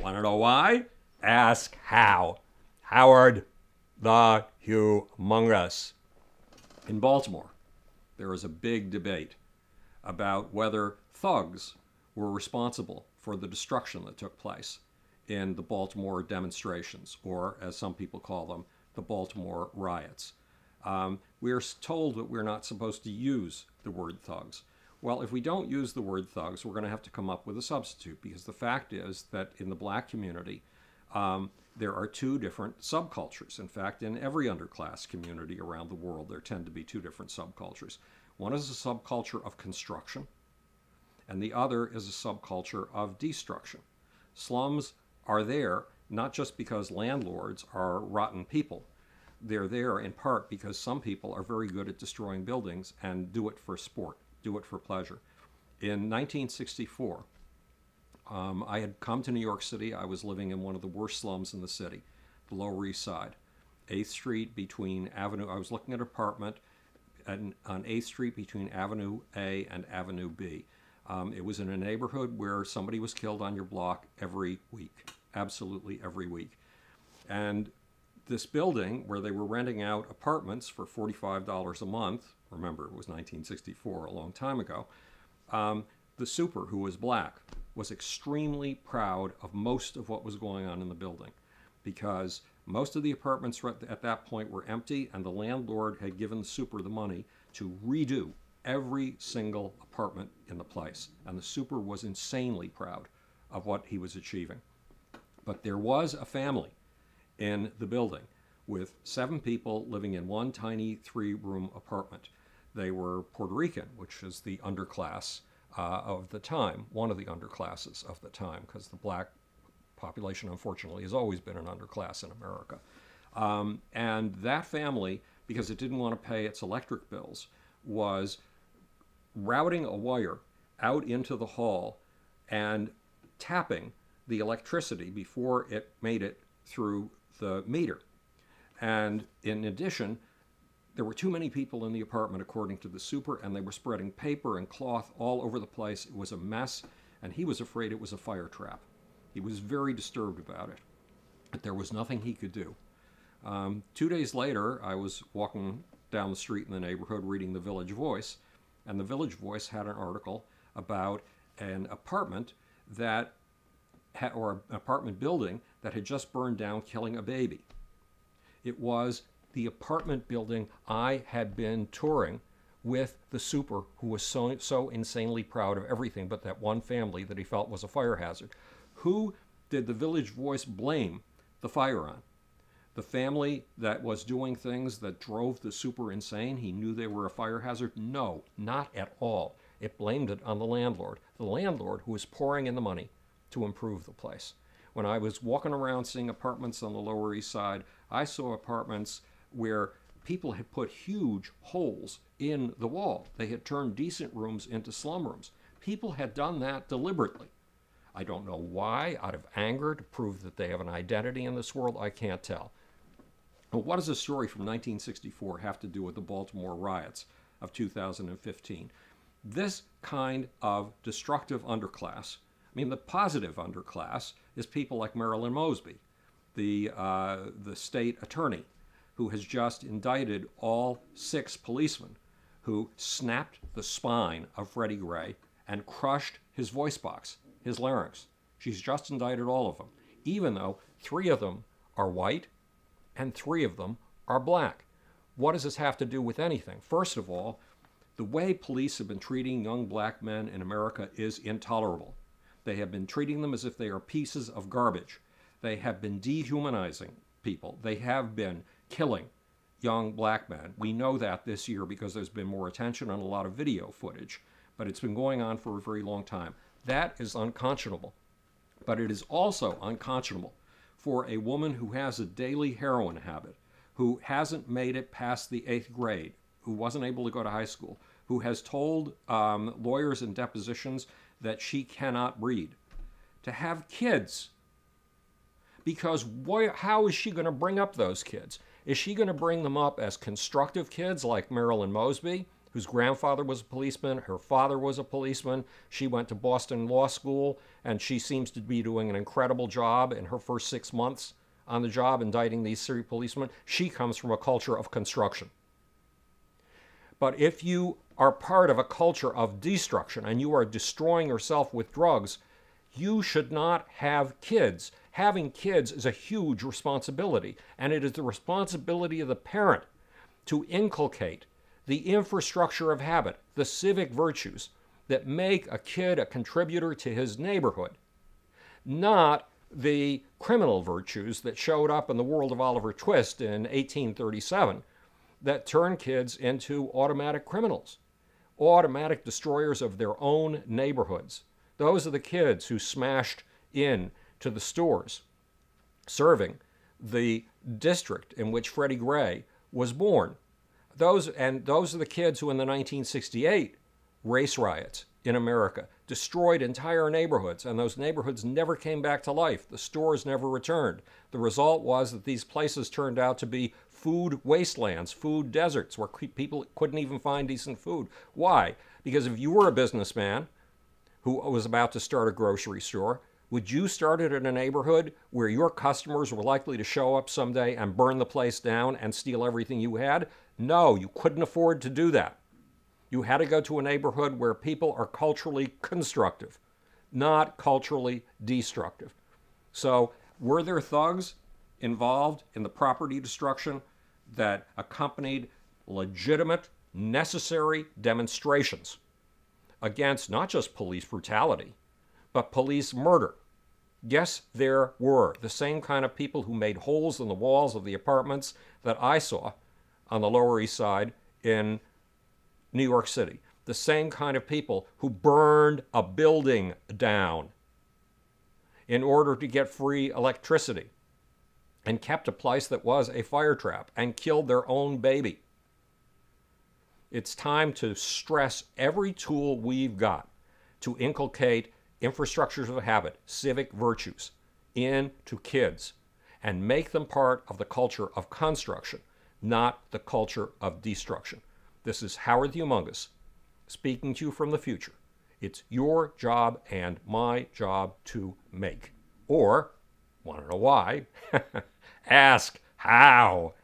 Want to know why? Ask how. Howard the Humongous. In Baltimore, there is a big debate about whether thugs were responsible for the destruction that took place in the Baltimore demonstrations, or as some people call them, the Baltimore riots. We are told that we're not supposed to use the word thugs. Well, if we don't use the word thugs, we're going to have to come up with a substitute, because the fact is that in the black community, there are two different subcultures. In fact, in every underclass community around the world, there tend to be two different subcultures. One is a subculture of construction, and the other is a subculture of destruction. Slums are there not just because landlords are rotten people. They're there in part because some people are very good at destroying buildings and do it for sport, do it for pleasure. In 1964, I had come to New York City. I was living in one of the worst slums in the city, the Lower East Side. 8th Street between Avenue, I was looking at an apartment on 8th Street between Avenue A and Avenue B. It was in a neighborhood where somebody was killed on your block every week, absolutely every week. And this building, where they were renting out apartments for $45 a month, remember it was 1964, a long time ago, the super, who was black, was extremely proud of most of what was going on in the building, because most of the apartments at that point were empty, and the landlord had given the super the money to redo every single apartment in the place. And the super was insanely proud of what he was achieving. But there was a family in the building with 7 people living in one tiny 3-room apartment. They were Puerto Rican, which is the underclass of the time, one of the underclasses of the time, because the black population, unfortunately, has always been an underclass in America. And that family, because it didn't want to pay its electric bills, was routing a wire out into the hall and tapping the electricity before it made it through the meter. And in addition, there were too many people in the apartment, according to the super, and they were spreading paper and cloth all over the place. It was a mess, and he was afraid it was a fire trap. He was very disturbed about it, but there was nothing he could do. 2 days later, I was walking down the street in the neighborhood reading the Village Voice, and the Village Voice had an article about an apartment that or an apartment building that had just burned down, killing a baby. It was the apartment building I had been touring with the super, who was so insanely proud of everything but that one family that he felt was a fire hazard. Who did the Village Voice blame the fire on? The family that was doing things that drove the super insane? He knew they were a fire hazard? No, not at all. It blamed it on the landlord who was pouring in the money to improve the place. When I was walking around seeing apartments on the Lower East Side, I saw apartments where people had put huge holes in the wall. They had turned decent rooms into slum rooms. People had done that deliberately. I don't know why, out of anger, to prove that they have an identity in this world, I can't tell. But what does a story from 1964 have to do with the Baltimore riots of 2015? This kind of destructive underclass, I mean, the positive underclass is people like Marilyn Mosby, the state attorney, who has just indicted all 6 policemen who snapped the spine of Freddie Gray and crushed his voice box, his larynx. She's just indicted all of them, even though 3 of them are white and 3 of them are black. What does this have to do with anything? First of all, the way police have been treating young black men in America is intolerable. They have been treating them as if they are pieces of garbage. They have been dehumanizing people. They have been killing young black men. We know that this year because there's been more attention on a lot of video footage, but it's been going on for a very long time. That is unconscionable. But it is also unconscionable for a woman who has a daily heroin habit, who hasn't made it past the 8th grade, who wasn't able to go to high school, who has told lawyers in depositions that she cannot read, to have kids. Because how is she going to bring up those kids? Is she going to bring them up as constructive kids like Marilyn Mosby, whose grandfather was a policeman, her father was a policeman. She went to Boston Law School, and she seems to be doing an incredible job in her first 6 months on the job indicting these city policemen. She comes from a culture of construction. But if you are part of a culture of destruction and you are destroying yourself with drugs, you should not have kids. Having kids is a huge responsibility, and it is the responsibility of the parent to inculcate the infrastructure of habit, the civic virtues that make a kid a contributor to his neighborhood, not the criminal virtues that showed up in the world of Oliver Twist in 1837 that turned kids into automatic criminals, automatic destroyers of their own neighborhoods. Those are the kids who smashed in to the stores serving the district in which Freddie Gray was born. Those are the kids who in the 1968 race riots in America destroyed entire neighborhoods, and those neighborhoods never came back to life. The stores never returned. The result was that these places turned out to be food wastelands, food deserts, where people couldn't even find decent food. Why? Because if you were a businessman who was about to start a grocery store, would you start it in a neighborhood where your customers were likely to show up someday and burn the place down and steal everything you had? No, you couldn't afford to do that. You had to go to a neighborhood where people are culturally constructive, not culturally destructive. So were there thugs involved in the property destruction that accompanied legitimate, necessary demonstrations against not just police brutality, but police murder? Yes, there were. The same kind of people who made holes in the walls of the apartments that I saw on the Lower East Side in New York City. The same kind of people who burned a building down in order to get free electricity and kept a place that was a fire trap and killed their own baby. It's time to stress every tool we've got to inculcate infrastructures of habit, civic virtues, into kids and make them part of the culture of construction, not the culture of destruction. This is Howard the Humongous speaking to you from the future. It's your job and my job to make. Or, want to know why? Ask how.